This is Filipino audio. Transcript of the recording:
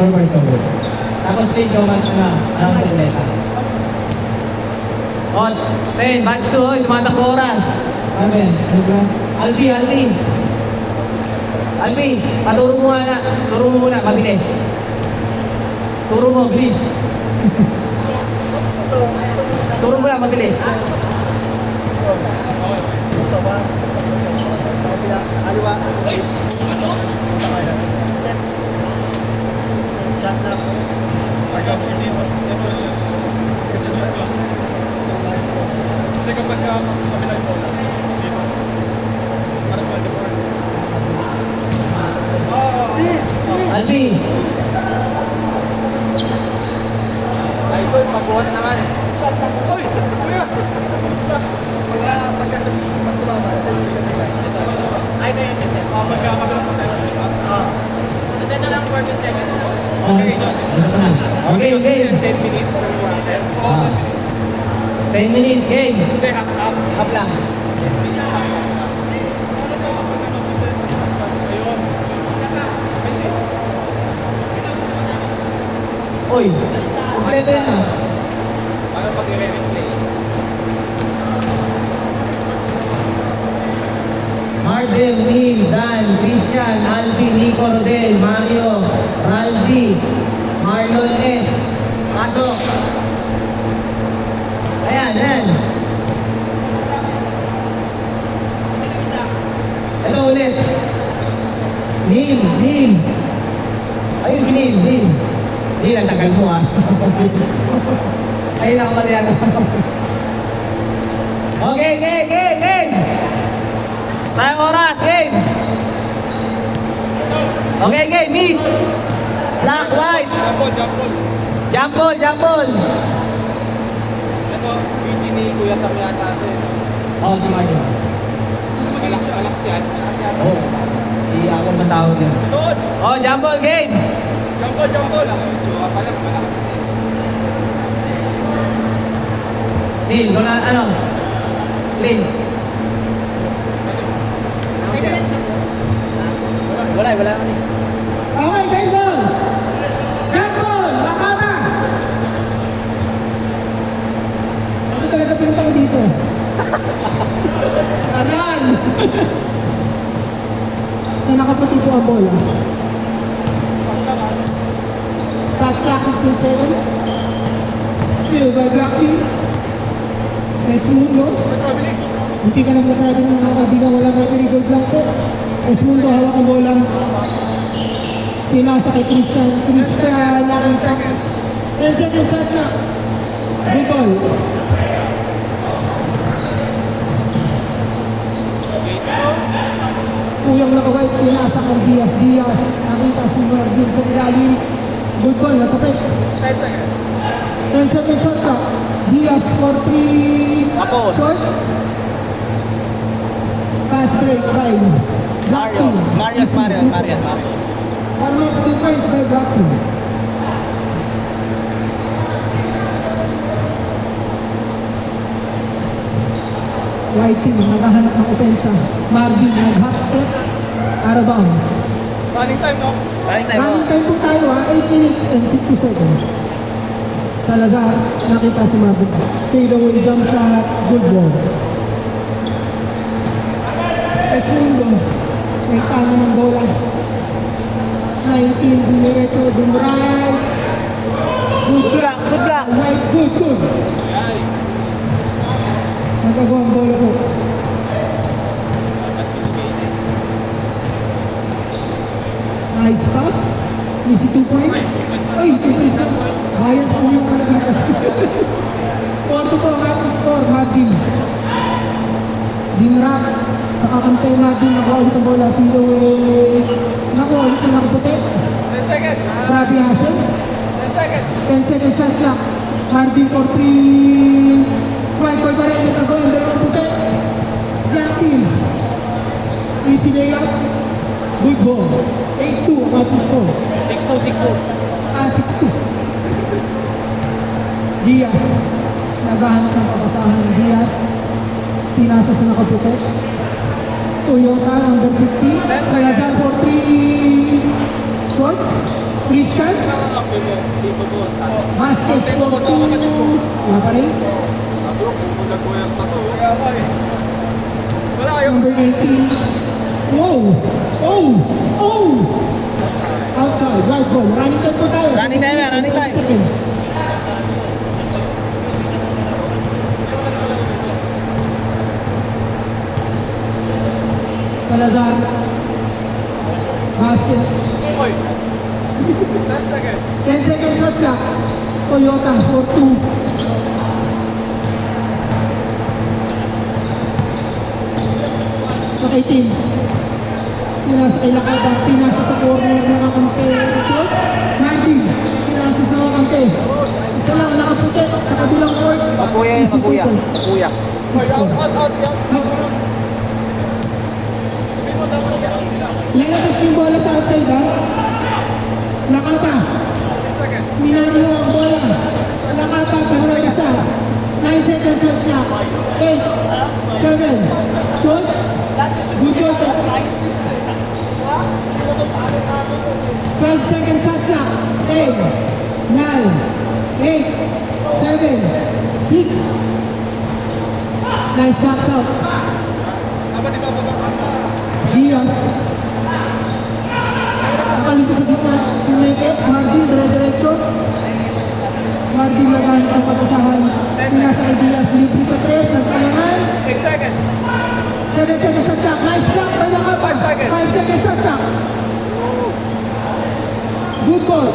forward to. Tapos kayo gawan na ang bisikleta. On, 10, match 2, oy, tumatakbo oras. Amen. Albi, paturo mo nga na. Turo mo muna, mabilis. Turo mo, bilis. Turo mo lang, mabilis. Aliwa. Set. Shot na. Albi. Ay, ito yung pagbuhat naman. Shot na. Uy! Kuya! Basta. Pagka sa pagkulama, sa Ay, na yun, kasi. pagkakabilang po sa Kasi na lang 14 seconds. Okay. 10 minutes per water. 10 minutes, game. Hindi, half. Up lang. Uy, kompleto yan ah. Paano pag i-replay? Mardel, Neil, Dan, Christian, Alvin, Nico, Rodel, Mario, Raldi, Marlon S. Pasok. Ayan. Ito ulit. Neil. Ayun si Neil. Neil, ang tagal mo ah. Ayun ako mali yan. Okay, game. Sayang oras, game. Okay, game, miss. Black, white. Jump ball. Ito, BG ni Kuya Sam yata ito eh. Oh, si Mario. Malakas yan. Oh, si ako man tawag yan. Toads! Oh, jump ball, game. Jump ball. Jowa pa lang, malakas na eh. Neil, kung na, ano? Lin. Wala ka ni. Okay, game ball! Game ball! Makama! Ano talaga pinunta ko dito? Aran! Sa nakaputi po ang bola. Shot clock 15 seconds. Still by blocking. Esmundo. Hindi ka na masyado ng mga kaibigan. Walang referee gold lang po. Esmundo hawak ang bola. Pinasa kay Christian Nakita. 10 seconds shot clock. Good ball. Uyang nakawait, pinasa kay Diaz. Nakita si Marvin sa ilalim. Good ball, natupit. 10 seconds. 10 seconds shot clock. Diaz for 3. Tapos. Short. Pass break by Black Marian. Para may 2 points by Black Team. White Team, naghahanap ng opensa. Marvin, nag-half step. Out of bounds. Running time, no? Running time, Running time po tayo 8 minutes and 50 seconds. Salazar, nakita si Marvin. Fade away jump shot, good ball. Esmundo, may tangan ng bola. 19, Dumireto, Dumray. Good block. Right, good. Nagagawa ang bola po. Nice pass. Easy 2 points. Ay, 2 points. Bias po yung kanagitas. 4-2 po ang ating score, Martin. Dinrak. Sa kakantay Martin, nakuha ulit ang bola. Feel away. Nakuha ulit ang nakaputi. 10 seconds. Grabe hassle. 10 seconds. 10 seconds shot clock. Martin for 3. White ball pa rin. Nagagawa ang dalawang puti. Black team. Easy layup. Good ball. 8-2 ang ating score. 6-2. 6-2. Diaz. Naghahanap ng papasahan ng Diaz. Pinasa sa nakaputi. Toyota, number 50. Salazar for 3. Short. Christian. Vasquez for 2. Wala pa rin. Wala kayo. Number 19. Oh! Oh! Oh! Outside, right ball. Running time po tayo. Running time yan, running time. 20 seconds. Salazar. Vasquez. Oy. 10 seconds. 10 seconds shot clock. Toyota for 2. Okay, team. Pinasa kay Lakaba, pinasa sa corner ng kakampi. Shoot. Mandy, pinasa sa kakampi. Isa lang, nakaputi sa kabilang court. Papuya yan, papuya. Papuya. Oy, out, yan. Lalabas yung bola sa outside, ha? Lakaba, 10 seconds. minano ang bola. Lakaba, pahula isa. 9 seconds shot clock. 8, 7, shoot. Good job. 12 seconds shot clock. 10, 9, 8, 7, 6. Nice box out. Dapat ibababa ka sa... Diaz. Nakalito sa gitna. United. Martin, dire-diretso. Martin lagaan ang pagkasahan. Pinasa kay Diaz. Libre sa 3. Nagkalangan. 8 seconds. 7 seconds shot clock. Nice block by Lakaba. 5 seconds. 5 seconds shot clock. Good ball.